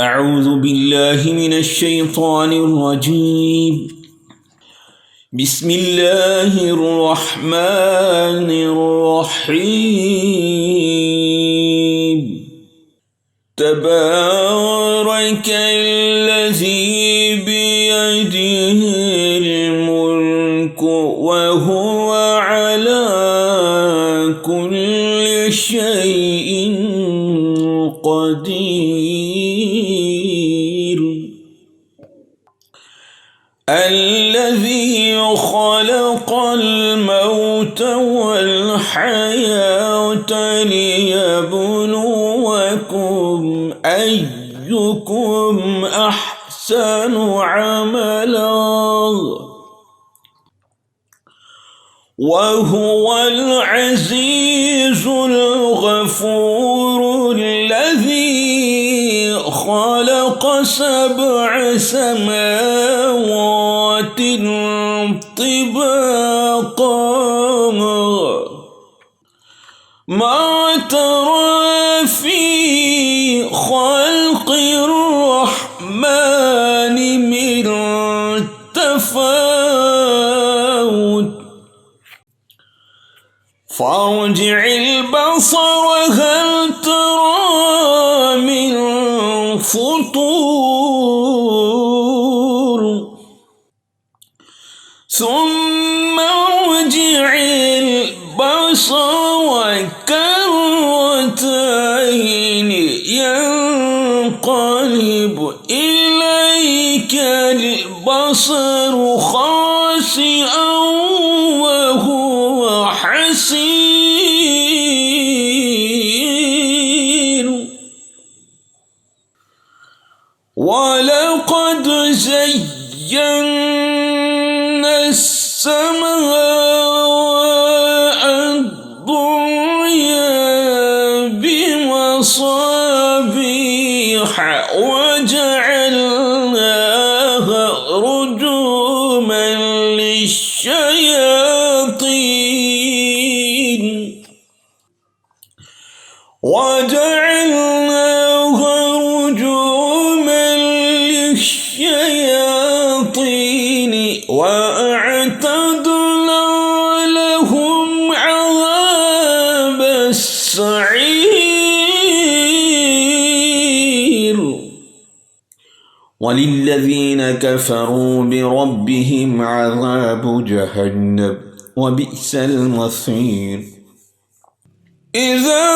أعوذ بالله من الشيطان الرجيم. بسم الله الرحمن الرحيم. تبارك الذي بيده الملك وهو على كل شيء قدير. الذي خلق الموت والحياة ليبلوكم أيكم أحسن عملا وهو العزيز الغفور. الذي خلق 7 سماوات طباقا ما ترى في خلق الرحمن من تفاوت فارجع البصر هل ترى من فطور ثم ارجع البصر كرتين ينقلب إليك البصر خاسئا وهو حسير. ولقد زينا السماء الدنيا بمصابيح وجعلناها رجوما للشياطين وأعتدنا لهم عذاب السعير. وللذين كفروا بربهم عذاب جهنم وبئس المصير. إذا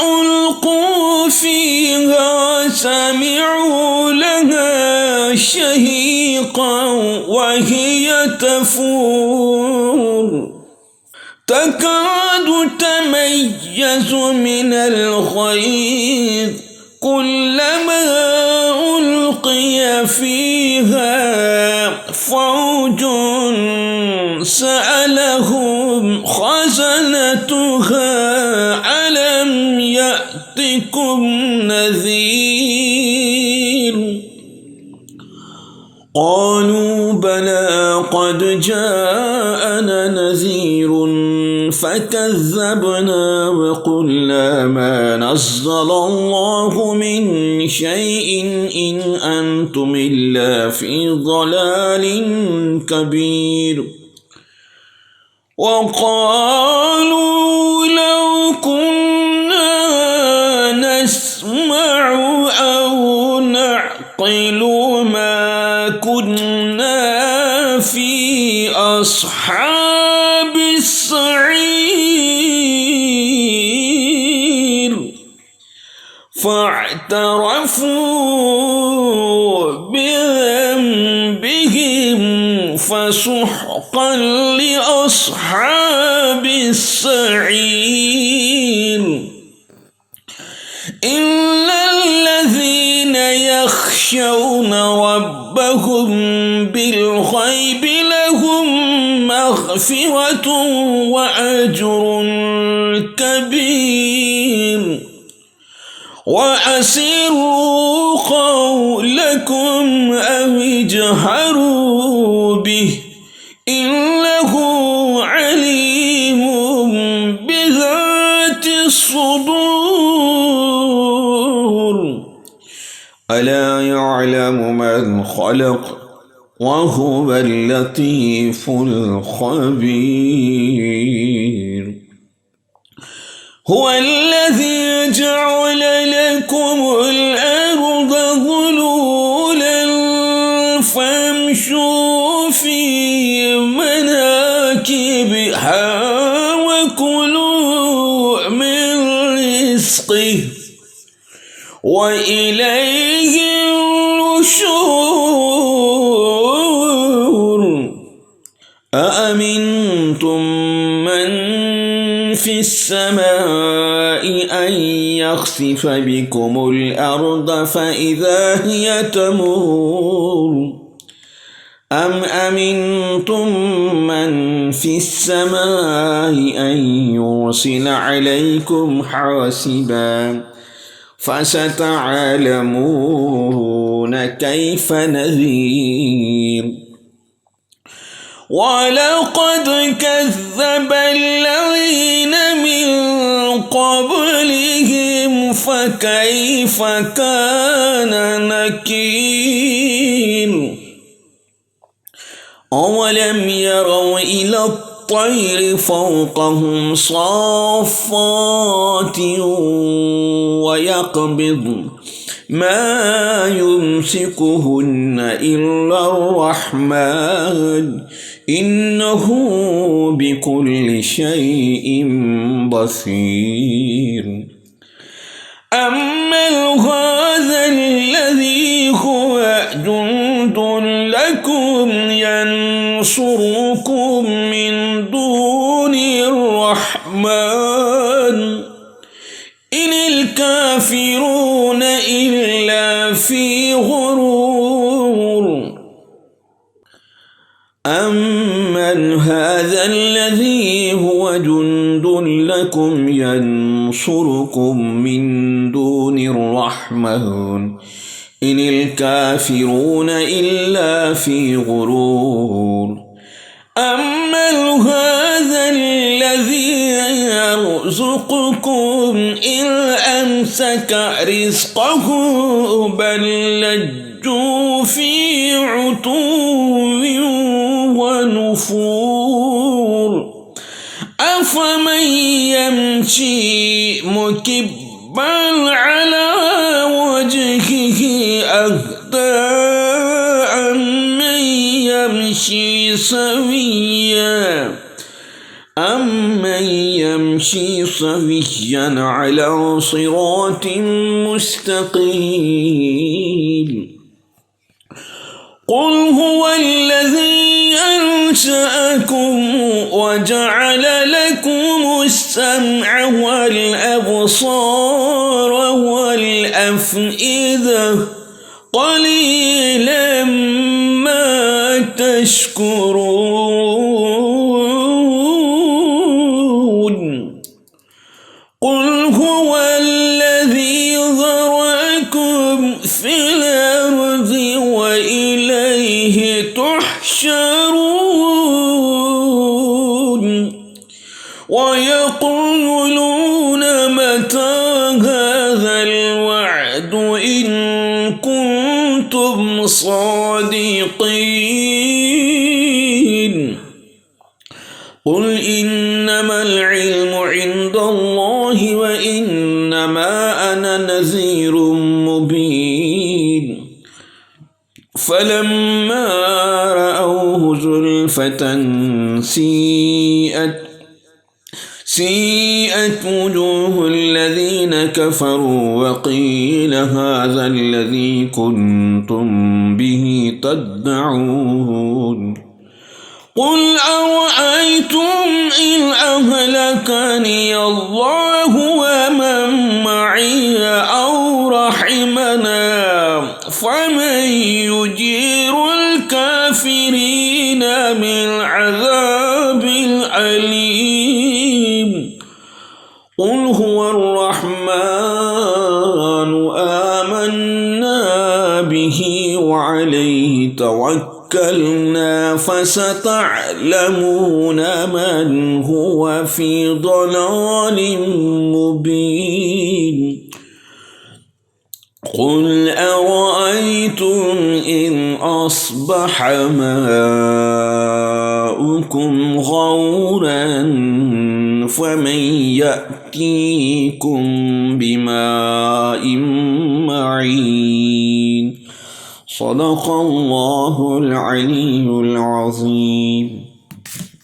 ألقوا فيها سمعوا لها شهيقا وهي تفور تكاد تميز من الغيظ كلما ألقي فيها فوج سألهم خزنتها ألم يأتكم نذير قالوا بلى قد جاءنا نذير فكذبنا وقلنا ما نزل الله من شيء إن أنتم إلا في ضلال كبير. وقالوا لو كنا نسمع أو نعقل ما كنا في أصحاب السعير فاعترفوا بذنبهم فسحقا لأصحاب السعير. إن الذين يخشون ربهم بالغيب لهم مغفرة وأجر كبير. وأسروا قولكم أو اجهروا به إنه عليم بذات الصدور. ألا يعلم من خلق وهو اللطيف الخبير. هو الذي جعل لكم الأرض ذلولا فامشوا في مناكبها وكلوا من رزقه وإليه النشور. أأمنتم من في السماء أن يخسف بكم الأرض فإذا هي تمور أم أمنتم من في السماء أن يرسل عليكم حاسبا فستعلمون كيف نذير. ولقد كذب الذين من قبلهم فكيف كان نكير. أولم يروا إلى الطير فوقهم صافات ويقبض ما يمسكهن إلا الرحمن إنه بكل شيء بصير. أمن هذا الذي هو جند لكم ينصركم من دون الرحمن إن الكافرون إلا في غرور. أمن هذا الذي هو جند لكم ينصركم من دون الرحمن إن الكافرون إلا في غرور. أمن هذا الذي يرزقكم إن أمسك رزقه بل لجوا في عتو ونفور. أفمن يمشي مكبا على وجهه أهدى أمن يمشي سويا على صراط مستقيم. قل هو الذي أنشأكم وجعل لكم السمع والأبصار والأفئدة قليلا ما تشكرون. قل هو الذي ذرأكم في الأرض وإليه تحشرون. ويقولون متى هذا الوعد إن كنتم صادقين. قل إنما العلم عند الله وإنما أنا نذير مبين. فلما رأوه زلفة سيئت وجوه الذين كفروا وقيل هذا الذي كنتم به تدعون. قل أرأيتم إن أهلكني الله ومن معي أو رحمنا فمن يجير الكافرين من عذاب أليم. قل هو الرحمن آمنا به وعليه توكلنا فستعلمون من هو في ضلال مبين. قل أرأيتم إن أصبح ماؤكم غورا فمن يأتيكم بماء معين. صدق الله العلي العظيم.